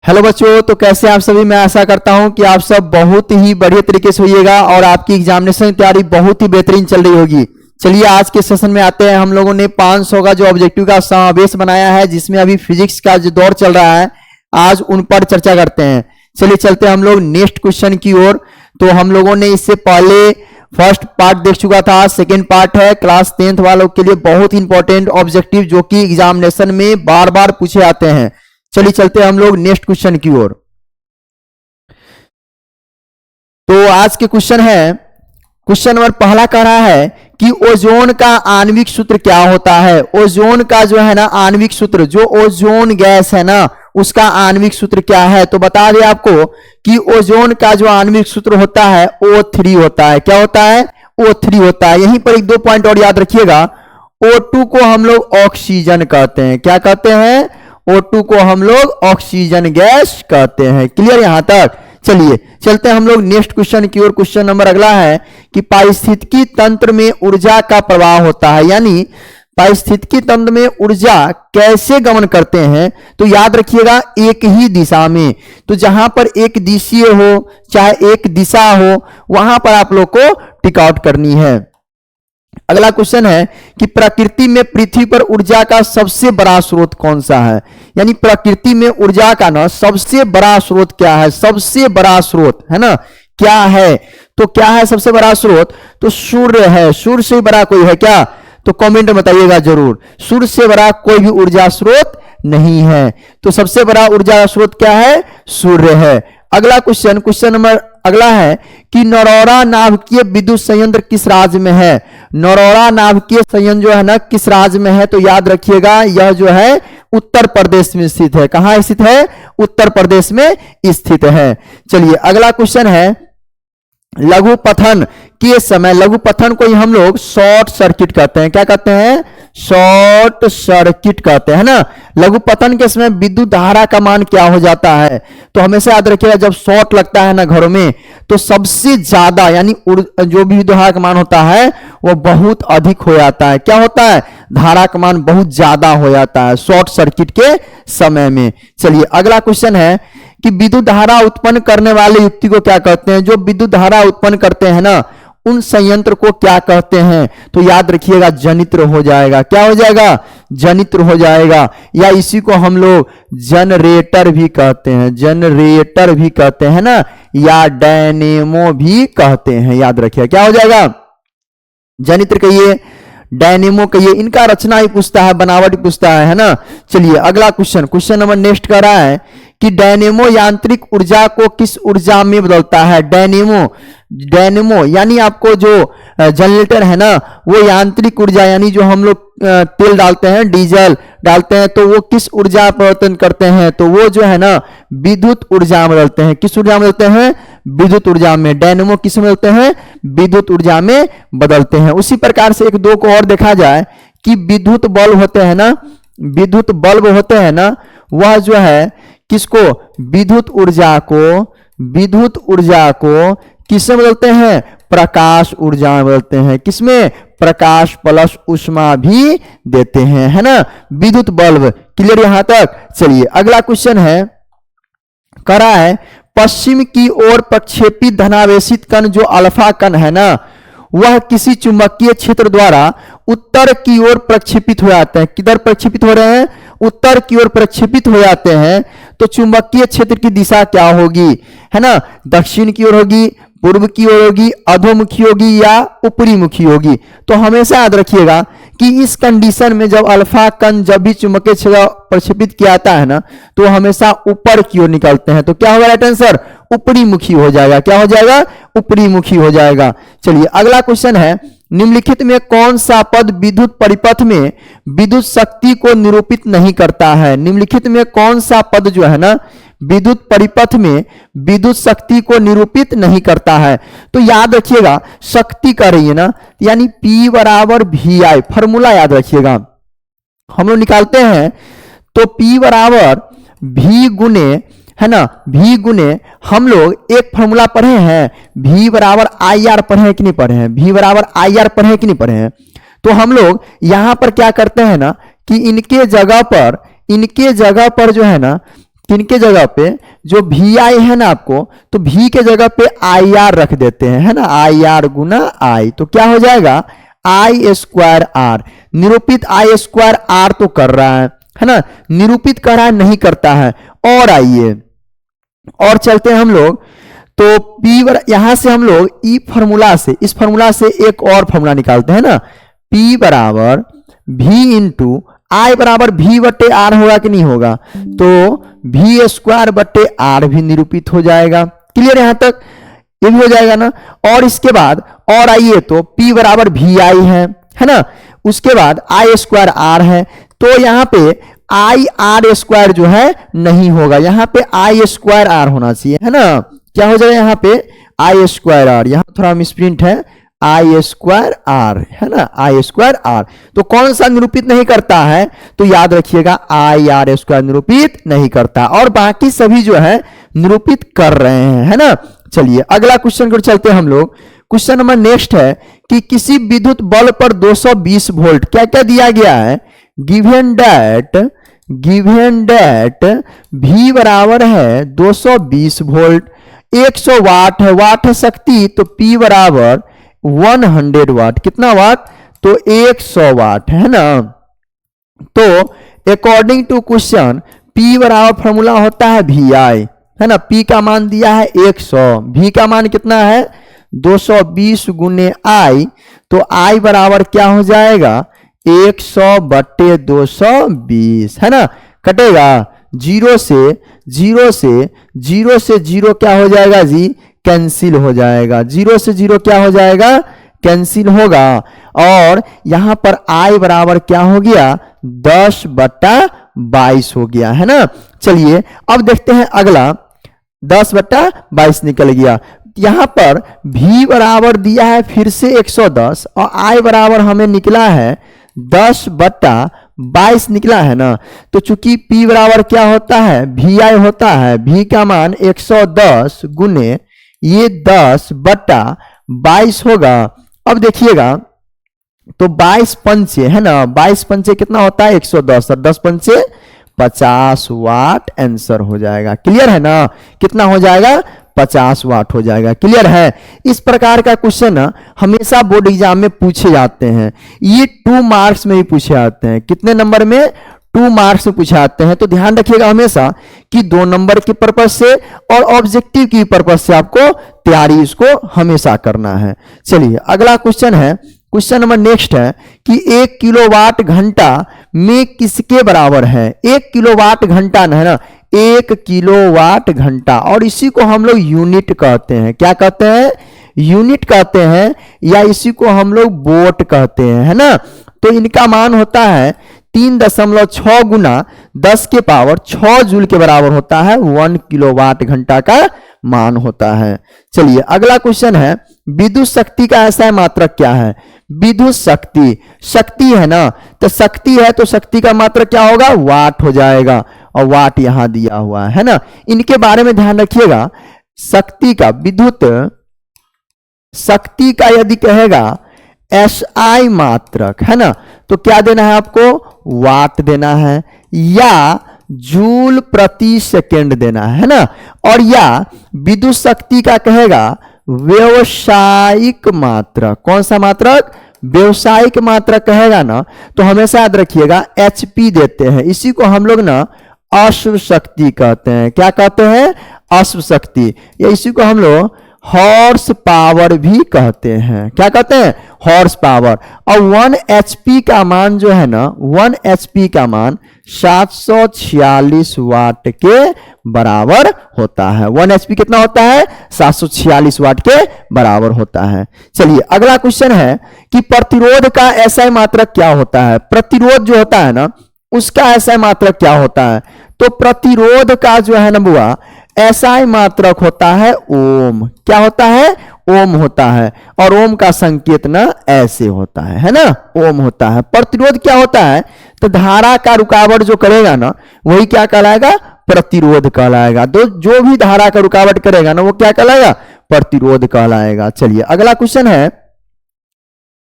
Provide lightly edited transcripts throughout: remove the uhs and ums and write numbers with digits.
Hello बच्चों, तो कैसे आप सभी। मैं आशा करता हूं कि आप सब बहुत ही बढ़िया तरीके से होइएगा और आपकी एग्जामिनेशन की तैयारी बहुत ही बेहतरीन चल रही होगी। चलिए आज के सेशन में आते हैं। हम लोगों ने 500 का जो ऑब्जेक्टिव का समावेश बनाया है, जिसमें अभी फिजिक्स का जो दौर चल रहा है, आज उन पर चर्चा करते हैं। चलिए चलते हैं हम लोग नेक्स्ट क्वेश्चन की ओर। तो हम लोगों ने इससे पहले फर्स्ट पार्ट देख चुका था, सेकेंड पार्ट है क्लास 10th वालों के लिए बहुत इंपॉर्टेंट ऑब्जेक्टिव, जो कि एग्जामिनेशन में बार बार पूछे आते हैं। चलिए चलते हैं हम लोग नेक्स्ट क्वेश्चन की ओर। तो आज के क्वेश्चन है, क्वेश्चन नंबर पहला कह रहा है कि ओजोन का आणविक सूत्र क्या होता है। ओजोन का जो है ना आणविक सूत्र, जो ओजोन गैस है ना, उसका आणविक सूत्र क्या है। तो बता दें आपको कि ओजोन का जो आणविक सूत्र होता है O3 होता है। क्या होता है? O3 होता है। यहीं पर एक दो पॉइंट और याद रखिएगा। O2 को हम लोग ऑक्सीजन कहते हैं। क्या कहते हैं? O2 को हम लोग ऑक्सीजन गैस कहते हैं। क्लियर यहां तक? चलिए चलते हैं हम लोग नेक्स्ट क्वेश्चन की ओर। क्वेश्चन नंबर अगला है कि पारिस्थितिकी तंत्र में ऊर्जा का प्रवाह होता है, यानी पारिस्थितिकी तंत्र में ऊर्जा कैसे गमन करते हैं। तो याद रखिएगा एक ही दिशा में। तो जहां पर एक दिशीय हो चाहे एक दिशा हो, वहां पर आप लोग को टिक आउट करनी है। अगला क्वेश्चन है कि प्रकृति में पृथ्वी पर ऊर्जा का सबसे बड़ा स्रोत कौन सा है। यानी प्रकृति में ऊर्जा का ना सबसे बड़ा स्रोत क्या है। सबसे बड़ा स्रोत है ना क्या है। तो क्या है सबसे बड़ा स्रोत? तो सूर्य है। सूर्य से बड़ा कोई है क्या? तो कमेंट में बताइएगा जरूर। सूर्य से बड़ा कोई भी ऊर्जा स्रोत नहीं है। तो सबसे बड़ा ऊर्जा स्रोत क्या है? सूर्य है। अगला क्वेश्चन, क्वेश्चन नंबर अगला है कि नरौरा नाभिकीय विद्युत संयंत्र किस राज्य में है। नरौरा नाभिकीय संयंत्र जो है ना किस राज्य में है। तो याद रखिएगा यह जो है उत्तर प्रदेश में स्थित है। कहां स्थित है? उत्तर प्रदेश में स्थित है। चलिए अगला क्वेश्चन है, लघु पथन के समय, लघु पथन को हम लोग शॉर्ट सर्किट कहते हैं। क्या कहते हैं? शॉर्ट सर्किट कहते हैं ना। लघु पतन के समय विद्युत धारा का मान क्या हो जाता है। तो हमेशा याद रखिएगा जब शॉर्ट लगता है ना घरों में, तो सबसे ज्यादा यानी जो भी विद्युत धारा का मान होता है वो बहुत अधिक हो जाता है। क्या होता है? धारा का मान बहुत ज्यादा हो जाता है शॉर्ट सर्किट के समय में। चलिए अगला क्वेश्चन है कि विद्युत धारा उत्पन्न करने वाले युक्ति को क्या कहते हैं। जो विद्युत धारा उत्पन्न करते हैं ना, उन संयंत्र को क्या कहते हैं। तो याद रखिएगा जनित्र हो जाएगा। क्या हो जाएगा? जनित्र हो जाएगा, या इसी को हम लोग जनरेटर भी कहते हैं। जनरेटर भी कहते हैं ना, या डायनेमो भी कहते हैं। याद रखिएगा क्या हो जाएगा? जनित्र कहिए, डायनेमो कहिए। इनका रचना ही पूछता है, बनावट पूछता है ना। चलिए अगला क्वेश्चन, क्वेश्चन नंबर नेक्स्ट कर रहा है कि डायनेमो यांत्रिक ऊर्जा को किस ऊर्जा में बदलता है। डायनेमो, डायनेमो यानी आपको जो जनरेटर है ना, वो यांत्रिक ऊर्जा यानी जो हम लोग तेल डालते हैं, डीजल डालते हैं, तो वो किस ऊर्जा परिवर्तन करते हैं। तो वो जो है ना विद्युत ऊर्जा में बदलते हैं। किस ऊर्जा में बदलते हैं? विद्युत ऊर्जा में। डायनेमो किस में बदलते हैं? विद्युत ऊर्जा में बदलते हैं। उसी प्रकार से एक दो को और देखा जाए कि विद्युत बल्ब होते हैं ना, विद्युत बल्ब होते हैं ना, वह जो है किसको? विद्युत ऊर्जा को, विद्युत ऊर्जा को किसमें बदलते हैं? प्रकाश ऊर्जा में बदलते हैं। किसमें? प्रकाश प्लस ऊष्मा भी देते हैं, है ना, विद्युत बल्ब। क्लियर यहां तक? चलिए अगला क्वेश्चन है, कह रहा है पश्चिम की ओर प्रक्षेपित धनावेशित कण जो अल्फा कण है ना, वह किसी चुंबकीय क्षेत्र द्वारा उत्तर की ओर प्रक्षेपित हो जाते हैं। किधर प्रक्षेपित हो रहे हैं? उत्तर की ओर प्रक्षेपित हो जाते हैं। तो चुंबकीय क्षेत्र की दिशा क्या होगी, है ना? दक्षिण की ओर होगी, पूर्व की ओर होगी, अधोमुखी होगी, या ऊपरी मुखी होगी। तो हमेशा याद रखिएगा कि इस कंडीशन में जब अल्फा कण जब भी चुंबकीय क्षेत्र प्रक्षेपित किया जाता है ना, तो हमेशा ऊपर की ओर निकलते हैं। तो क्या होगा राइट आंसर? ऊपरी मुखी हो जाएगा। क्या हो जाएगा? ऊपरी मुखी हो जाएगा। चलिए अगला क्वेश्चन है, निम्नलिखित में कौन सा पद विद्युत परिपथ में विद्युत शक्ति को निरूपित नहीं करता है। निम्नलिखित में कौन सा पद जो है ना विद्युत परिपथ में विद्युत शक्ति को निरूपित नहीं करता है। तो याद रखिएगा शक्ति कर रही है ना, यानी P बराबर VI, फॉर्मूला याद रखिएगा हम लोग निकालते हैं। तो P बराबर V गुने, है ना, V गुने हम लोग एक फॉर्मूला पढ़े हैं, V बराबर IR पढ़े हैं कि नहीं पढ़े हैं। V बराबर IR पढ़े हैं कि नहीं पढ़े हैं। तो हम लोग यहां पर क्या करते हैं ना कि इनके जगह पर जो है ना किनके जगह पे, जो वी आई है ना आपको, तो वी के जगह पे आई आर रख देते हैं, है ना, आई आर गुना आई, तो क्या हो जाएगा आई स्क्वायर आर। निरूपित आई स्क्वायर आर तो कर रहा है ना, निरूपित कर रहा है नहीं करता है। और आइए और चलते हैं हम लोग, तो P यहां से हम लोग ई फॉर्मूला से, इस फॉर्मूला से एक और फॉर्मूला निकालते हैं ना, P बराबर V इंटू आई बराबर V बटे आर होगा कि नहीं होगा, तो V स्क्वायर बटे आर भी निरूपित हो जाएगा। क्लियर यहां तक, ये भी हो जाएगा ना। और इसके बाद और आइए, तो P बराबर वी आई है ना, उसके बाद आई स्क्वायर आर है, तो यहाँ पे आई आर स्क्वायर जो है नहीं होगा, यहाँ पे आई स्क्वायर आर होना चाहिए, है ना। क्या हो जाएगा यहाँ पे आई स्क्वायर आर, यहाँ थोड़ा मिसप्रिंट है, आई स्क्वायर आर, है ना, आई स्क्वायर आर। तो कौन सा निरूपित नहीं करता है, तो याद रखिएगा आई आर स्क्वायर निरूपित नहीं करता, और बाकी सभी जो है निरूपित कर रहे हैं, है ना। चलिए अगला क्वेश्चन को चलते हैं हम लोग। क्वेश्चन नंबर नेक्स्ट है कि किसी विद्युत बल्ब पर 220 वोल्ट, क्या क्या दिया गया है, गिवन दैट V बराबर है 220 वोल्ट, 100 वाट है, वाट है शक्ति, तो P बराबर 100 वाट, कितना वाट, तो 100 वाट, है ना। तो अकॉर्डिंग टू क्वेश्चन P बराबर फॉर्मूला होता है VI, है ना, P का मान दिया है 100, V का मान कितना है 220 गुने I, तो I बराबर क्या हो जाएगा 100 बटे 220, है ना, कटेगा जीरो से जीरो क्या हो जाएगा जी, कैंसिल हो जाएगा, जीरो से जीरो क्या हो जाएगा, कैंसिल होगा। और यहां पर I बराबर क्या हो गया 10 बटा 22 हो गया, है ना। चलिए अब देखते हैं अगला, 10 बटा 22 निकल गया। यहां पर V बराबर दिया है फिर से 110, और I बराबर हमें निकला है 10 बटा 22 निकला है ना। तो चूंकि P बराबर क्या होता है VI होता है, V का मान 110 गुने ये 10 बटा 22 होगा। अब देखिएगा, तो 22 पंचे, है ना, 22 पंचे कितना होता है 110, और 10 पंचे 50 वाट आंसर हो जाएगा। क्लियर है ना, कितना हो जाएगा 50 वाट हो जाएगा। क्लियर है। इस प्रकार का क्वेश्चन हमेशा बोर्ड एग्जाम में पूछे जाते हैं, ये 2 मार्क्स में ही पूछे जाते हैं। कितने नंबर में, 2 मार्क्स में पूछे जाते हैं। तो ध्यान रखिएगा हमेशा कि 2 नंबर के पर्पज से और ऑब्जेक्टिव की पर्पज से आपको तैयारी इसको हमेशा करना है। चलिए अगला क्वेश्चन है, क्वेश्चन नंबर नेक्स्ट है कि 1 किलोवाट घंटा में किसके बराबर है। 1 किलोवाट घंटा है ना, 1 किलोवाट घंटा, और इसी को हम लोग यूनिट कहते हैं। क्या कहते हैं, यूनिट कहते हैं, या इसी को हम लोग वोट कहते हैं, है ना। तो इनका मान होता है 3.6 गुना 10 के पावर 6 जूल के बराबर होता है, 1 किलोवाट घंटा का मान होता है। चलिए अगला क्वेश्चन है, विद्युत शक्ति का ऐसा मात्रक क्या है। विद्युत शक्ति, शक्ति है ना, तो शक्ति है तो शक्ति का मात्रक क्या होगा, वाट हो जाएगा, और वाट यहां दिया हुआ है ना। इनके बारे में ध्यान रखिएगा, शक्ति का, विद्युत शक्ति का यदि कहेगा SI मात्रक, है ना, तो क्या देना है आपको, वाट देना है, या जूल प्रति सेकेंड देना है ना। और या विद्युत शक्ति का कहेगा व्यवसायिक मात्रक, कौन सा मात्रक, व्यवसायिक मात्रक कहेगा ना, तो हमेशा याद रखिएगा HP देते हैं। इसी को हम लोग ना अश्व शक्ति कहते हैं। क्या कहते हैं, अश्व शक्ति, या इसी को हम लोग हॉर्स पावर भी कहते हैं। क्या कहते हैं, हॉर्स पावर। और 1 HP का मान जो है ना, 1 HP का मान 746 वाट के बराबर होता है। 1 HP कितना होता है, 746 वाट के बराबर होता है। चलिए अगला क्वेश्चन है कि प्रतिरोध का SI मात्रक क्या होता है। प्रतिरोध जो होता है ना, उसका SI मात्रक क्या होता है। तो प्रतिरोध का जो है ना बुआ SI मात्रक होता है ओम। क्या होता है, ओम होता है, और ओम का संकेत ना ऐसे होता है ना, ओम होता है। प्रतिरोध क्या होता है, तो धारा का रुकावट जो करेगा ना वही क्या कहलाएगा, प्रतिरोध कहलाएगा। तो जो भी धारा का रुकावट करेगा ना वो क्या कहलाएगा, प्रतिरोध कहलाएगा। चलिए अगला क्वेश्चन है,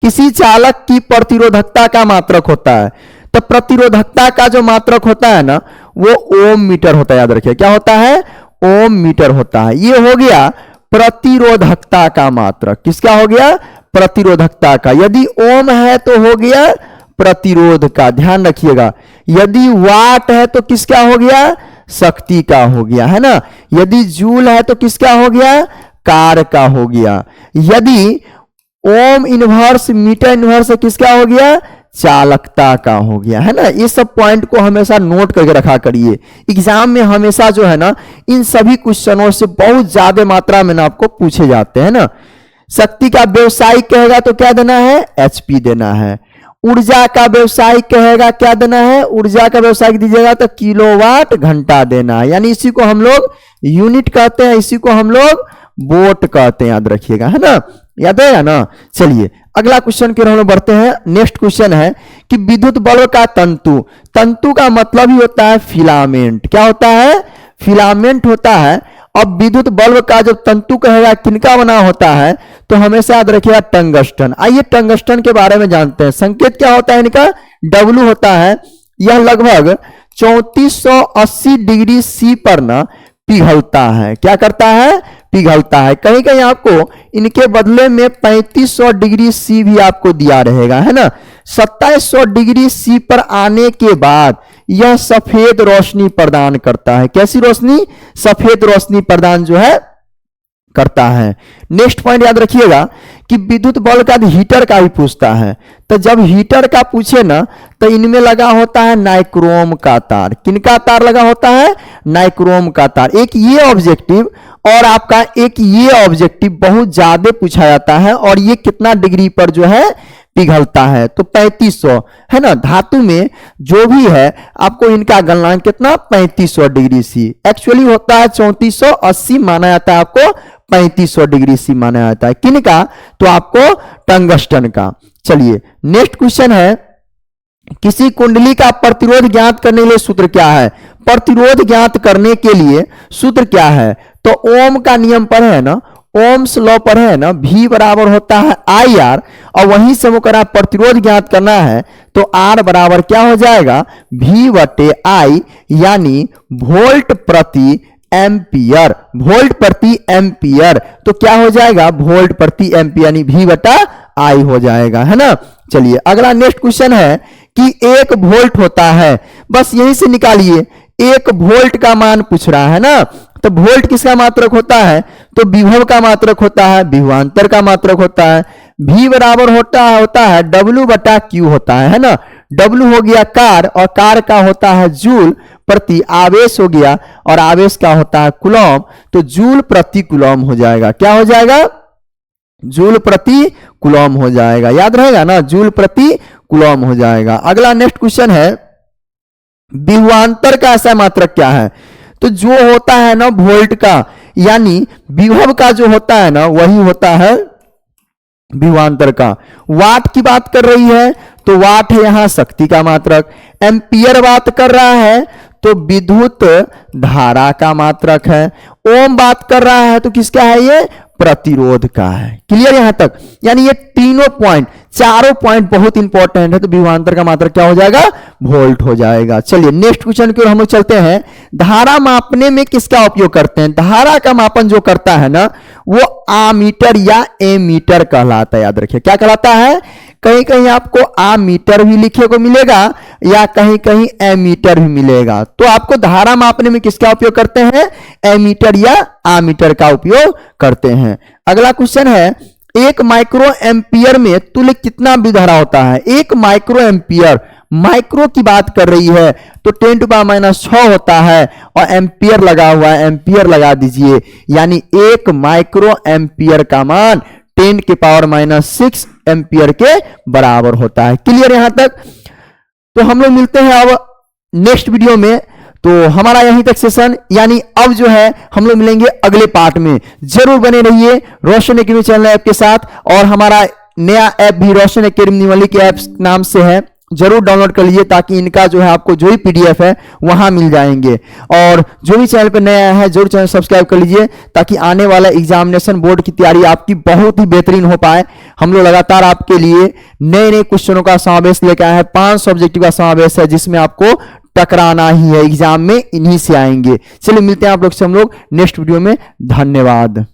किसी चालक की प्रतिरोधकता का मात्रक होता है। तो प्रतिरोधकता का जो मात्रक होता है ना वो ओम मीटर होता है, याद रखिए क्या होता है, ओम मीटर होता है। ये हो गया प्रतिरोधकता का मात्रक, किसका हो गया, प्रतिरोधकता का। यदि ओम है तो हो गया प्रतिरोध का, ध्यान रखिएगा। यदि वाट है तो किसका हो गया, शक्ति का हो गया, है ना। यदि जूल है तो किसका हो गया, कार का हो गया। यदि ओम इनवर्स मीटर इनवर्स किसका हो गया, चालकता का हो गया, है ना। ये सब पॉइंट को हमेशा नोट करके रखा करिए। एग्जाम में हमेशा जो है ना इन सभी क्वेश्चनों से बहुत ज्यादा मात्रा में ना आपको पूछे जाते हैं ना। शक्ति का व्यवसायिक कहेगा तो क्या देना है, एचपी देना है। ऊर्जा का व्यवसायिक कहेगा क्या देना है, ऊर्जा का व्यवसायिक दीजिएगा तो किलोवाट घंटा देना है, यानी इसी को हम लोग यूनिट कहते हैं, इसी को हम लोग वोट कहते हैं, याद रखिएगा, है ना, याद है ना। चलिए अगला क्वेश्चन की हम लोग बढ़ते हैं। नेक्स्ट क्वेश्चन है कि विद्युत बल्ब का तंतु, तंतु का मतलब ही होता है फिलामेंट, क्या होता है, फिलामेंट होता है। अब विद्युत बल्ब का जब तंतु कहेगा किनका बना होता है तो हमेशा याद रखिएगा टंगस्टन। आइए टंगस्टन के बारे में जानते हैं। संकेत क्या होता है इनका, W होता है। यह लगभग 3480 डिग्री सी पर ना पिघलता है, क्या करता है, पिघलता है। कहीं कहीं आपको इनके बदले में 3500 डिग्री सी भी आपको दिया रहेगा, है ना। 2700 डिग्री सी पर आने के बाद यह सफेद रोशनी प्रदान करता है। कैसी रोशनी, सफेद रोशनी प्रदान जो है करता है। नेक्स्ट पॉइंट याद रखिएगा कि विद्युत बल्ब का हीटर का भी पूछता है। तो जब हीटर का पूछे ना तो इनमें लगा होता है नाइक्रोम का तार। किनका तार लगा होता है, नाइक्रोम का तार। एक ये ऑब्जेक्टिव और आपका एक ये ऑब्जेक्टिव बहुत ज्यादा पूछा जाता है। और ये कितना डिग्री पर जो है पिघलता है, तो 3500, है ना। धातु में जो भी है आपको इनका गलनांक कितना, 3500 डिग्री सी। एक्चुअली होता है 3480, माना जाता है आपको 3500 डिग्री सी माना जाता है। किनका, तो आपको टंगस्टन का। चलिए नेक्स्ट क्वेश्चन है, किसी कुंडली का प्रतिरोध ज्ञात करने के लिए सूत्र क्या है। प्रतिरोध ज्ञात करने के लिए सूत्र क्या है, तो ओम का नियम पर है ना, ओम्स लॉ पर है ना, V बराबर होता है IR। और वहीं से वो करा प्रतिरोध ज्ञात करना है तो R बराबर क्या हो जाएगा, V बटे I, यानी वोल्ट प्रति एम्पियर, वोल्ट प्रति एम्पियर। तो क्या हो जाएगा, वोल्ट प्रति एम्पियर, यानी V बटा I हो जाएगा, है ना। चलिए अगला नेक्स्ट क्वेश्चन है कि 1 वोल्ट होता है, बस यहीं से निकालिए। 1 वोल्ट का मान पूछ रहा है ना, तो वोल्ट किसका मात्रक होता है, तो विभव का मात्रक होता है, विभवांतर का मात्रक होता है। V बराबर होता है W बटा Q होता है ना। W हो गया कार, और कार का होता है जूल प्रति आवेश हो गया, और आवेश का होता है कूलम। तो जूल प्रति कूलम हो जाएगा, क्या हो जाएगा, जूल प्रति कूलम हो जाएगा, याद रहेगा ना, जूल प्रति कूलम हो जाएगा। अगला नेक्स्ट क्वेश्चन है, विभवांतर का ऐसा मात्रक क्या है, तो जो होता है ना वोल्ट का, यानी विभव का जो होता है ना वही होता है विभवांतर का। वाट की बात कर रही है तो वाट है यहां शक्ति का मात्रक। एम्पियर बात कर रहा है तो विद्युत धारा का मात्रक है। ओम बात कर रहा है तो किसका है, ये प्रतिरोध का है। क्लियर यहां तक, यानी ये तीनों पॉइंट, चारों पॉइंट बहुत इंपॉर्टेंट है। तो विभवांतर का मात्रक क्या हो जाएगा, वोल्ट हो जाएगा। चलिए नेक्स्ट क्वेश्चन की ओर हम लोग चलते हैं। धारा मापने में किसका उपयोग करते हैं, धारा का मापन जो करता है ना वो आमीटर या एमीटर कहलाता है। याद रखिए क्या कहलाता है, कहीं कहीं आपको आमीटर भी लिखे को मिलेगा या कहीं कहीं एमीटर भी मिलेगा। तो आपको धारा मापने में किसका उपयोग करते हैं, एमीटर या आमीटर का उपयोग करते हैं। अगला क्वेश्चन है, 1 माइक्रो एम्पियर में तुल्य कितना विद्युत धारा होता है। 1 माइक्रो एम्पियर, माइक्रो की बात कर रही है तो 10⁻⁶ होता है, और एम्पियर लगा हुआ है, एम्पियर लगा दीजिए, यानी 1 माइक्रो एम्पियर का मान 10⁻⁶ एम्पियर के बराबर होता है। क्लियर यहां तक। तो हम लोग मिलते हैं अब नेक्स्ट वीडियो में। तो हमारा यहीं तक सेशन, यानी अब जो है हम लोग मिलेंगे अगले पार्ट में। जरूर बने रहिए रोशन एकेडमी चैनल ऐप के साथ, और हमारा नया ऐप भी रोशन एकेडमी वाली के ऐप नाम से है, जरूर डाउनलोड कर लीजिए, ताकि इनका जो है आपको जो भी पीडीएफ है वहां मिल जाएंगे। और जो भी चैनल पर नया है जरूर चैनल सब्सक्राइब कर लीजिए, ताकि आने वाला एग्जामिनेशन बोर्ड की तैयारी आपकी बहुत ही बेहतरीन हो पाए। हम लोग लगातार आपके लिए नए नए क्वेश्चनों का समावेश लेकर आए हैं। 5 ऑब्जेक्टिव का समावेश है, जिसमें आपको टकराना ही है, एग्जाम में इन्हीं से आएंगे। चलिए मिलते हैं आप लोग से हम लोग नेक्स्ट वीडियो में। धन्यवाद।